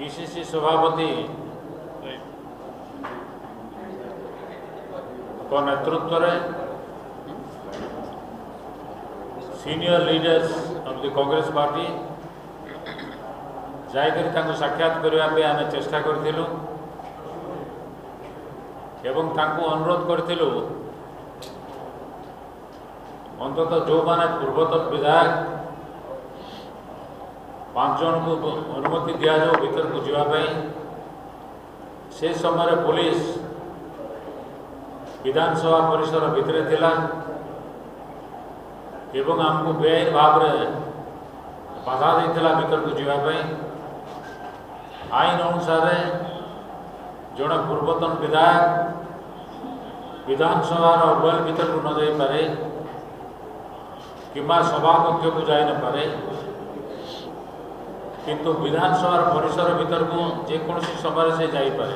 PCC सभापति नेतृत्व में senior leaders of the Congress party जाकर साक्षात करने आम चेष्टा करूँ एवं अनुरोध करूँ अंततः जो माने पूर्वतन विधायक 5 जन को अनुमति दि जाओ भीतर को जावाई से समय पुलिस विधानसभा परिसर भितर थिला एवं आमको बेआईन भाव में बाधा देता भीतर को जावाई आईन अनुसार जड़े पूर्वतन विधायक विधानसभा वेल भीतर को न जाई पारे किंबा सभा कक्ष को जाई न पारे किंतु विधानसभा परिसर भीतर को जेकोसी समय से जापे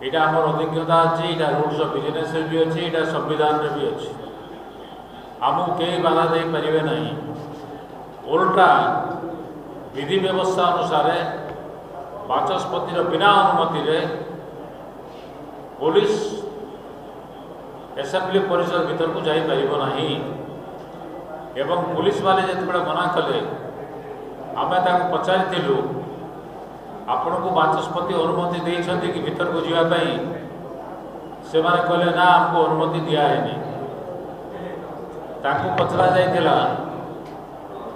यहाँ आम अभिज्ञता अच्छी यहाँ रूल्स ऑफ बिजनेस भी अच्छी यहाँ संविधान भी अच्छी आमको कई बाधा दे पारे ना उल्टा विधि व्यवस्था अनुसार बाचस्पतिर बिना अनुमति पुलिस एसेम्बली परिसर भीतर को जापर ना एवं पुलिस वाले जिते मना कले आम पचारू आपण को बाचस्पति अनुमति देते कि भीतर को जावाई से कहले ना आमको अनुमति दिखाई पचरा जाइला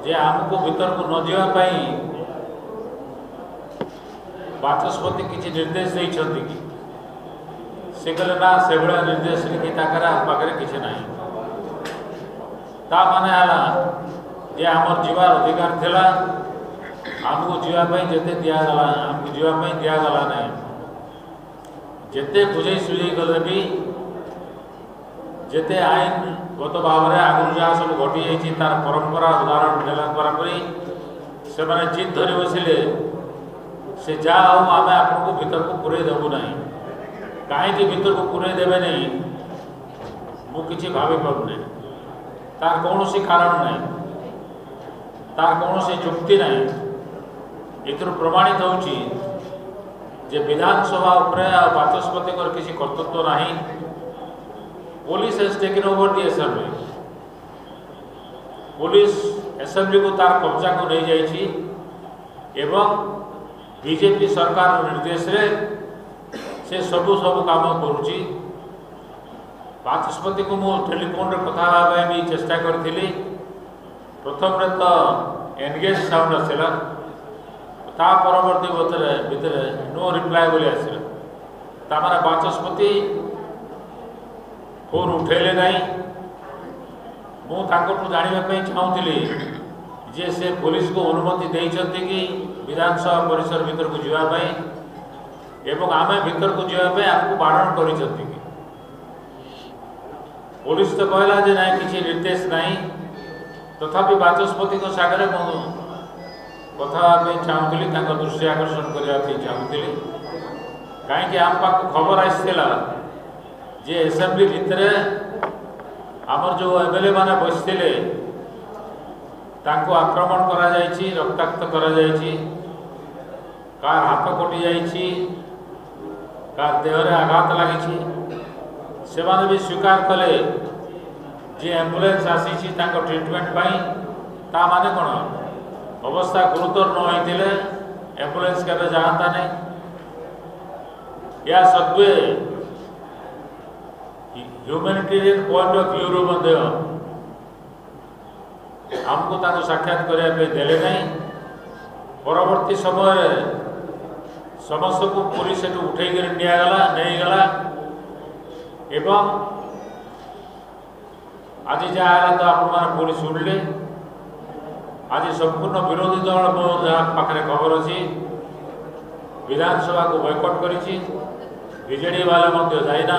जे आमको भीतर को न जावाई बाचस्पति किसी निर्देश देते कि से कहले ना से भाया निर्देश लिखी पाखे किसी ना ता माने आला जे आमर जीवार अधिकार थिला आमको जीवाई जिते दिगला आमको जीवाई दिगला ना जिते बुझे सुझे गले भी जिते आईन गत भाव में आगु जहाँ सब घटी जाइए तार परंपरा उदाहरण देला बराबरी से मैंने जिद धरी बसिले से जहाँ आम आपको भीतर को पूरे देवु ना कहीं भीतर को पूरे देवे नहीं मुझे भावी पाऊना तार कौन सी कारण ना तार कौन सी जुक्ति ना एथर प्रमाणित होची जे विधानसभा उपरे बाचस्पति किसी कर्तृत्व ना police has taken over the assembly police assembly को तार कब्जा को नहीं जाइए एवं बीजेपी सरकार निर्देश रे से सबू काम करुच्ची बाचस्पति को मु टेलीफोन कथा भी चेष्टा करी प्रथम तो एनगेज साउंड आसला ता परवर्ती भितर नो रिप्लाय बोली आसला तामाने बाचस्पति फोन उठेले नहीं मुझे जानवाई चाहूली जे से पुलिस को अनुमति देते कि विधानसभा परिसर भीतर को जावाई एवं आम भीतर को जावाई आमको बारण कर पुलिस तो कहला जे ना किसी निर्देश नहीं तथापि बाचस्पति सागर कथा चाहूली दृष्टि आकर्षण करने चाहूली कहीं आम पाक खबर आसला जे असेंबली भितर आमर जो एमएलए माने बसते आक्रमण करा जायछि रक्ताक्त करा जायछि कार हाथ कटि जायछि कार देहरे आघात लगी से माने भी स्वीकार कले जे एम्बुलेंस आसी ट्रिटमेंट पाई ता माने कौन अवस्था गुरुतर न होइतिले एम्बुलेंस के जाता नहीं या सत्वे ह्यूमैनिटेरियन पॉइंट ऑफ व्यू रो मध्य हमको साक्षात करने देले नहीं परवर्ती समय समस्त को पुलिस उठे निगला नहीं गला एवं आज जहाँ तो आप पुलिस शुणिले आज संपूर्ण विरोधी दल मो जहाँ पाखे खबर अच्छी विधानसभा को बॉयकॉट करी बीजेडी वाले जाना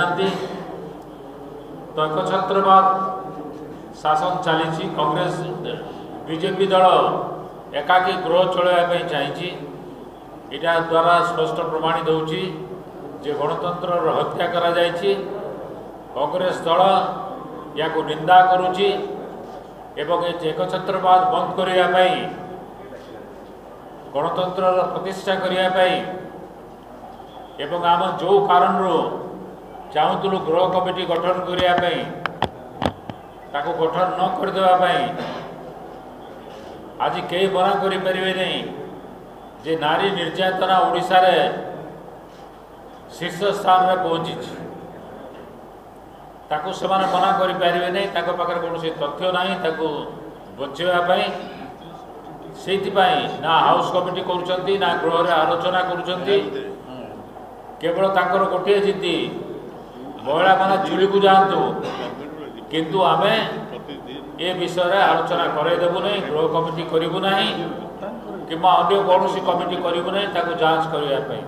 तो एकछत्रवाद शासन चली कांग्रेस बीजेपी दल एकाकी गृह चलवाई चाहिए यहाँ द्वारा स्पष्ट प्रमाणित होची जे गणतंत्र हत्या करा जायछि कांग्रेस दल या निंदा करुची एवं एकछत्रवाद बंद करने गणतंत्र प्रतिष्ठा करने एवं आम जो कारण चाहूलु गृह कमिटी गठन करने गठन न करदेवाई आज कई मना करें नहीं जे नारी निर्यातना ओडिशा रे शीर्ष स्थान में पहुंची ताकू से मना करें नहीं पाखे कौन तथ्य ना बचाई से ना हाउस कमिटी करुँच ना गृह आलोचना करुँच केवल तांकर गोटे जिद्दी महिला माने चुली को जातु किंतु आमे ए विषय आलोचना कराइदेबू नहीं गृह कमिटी करूँ ना कि अन्य कौन कमिटी करूँ ना जांच करने।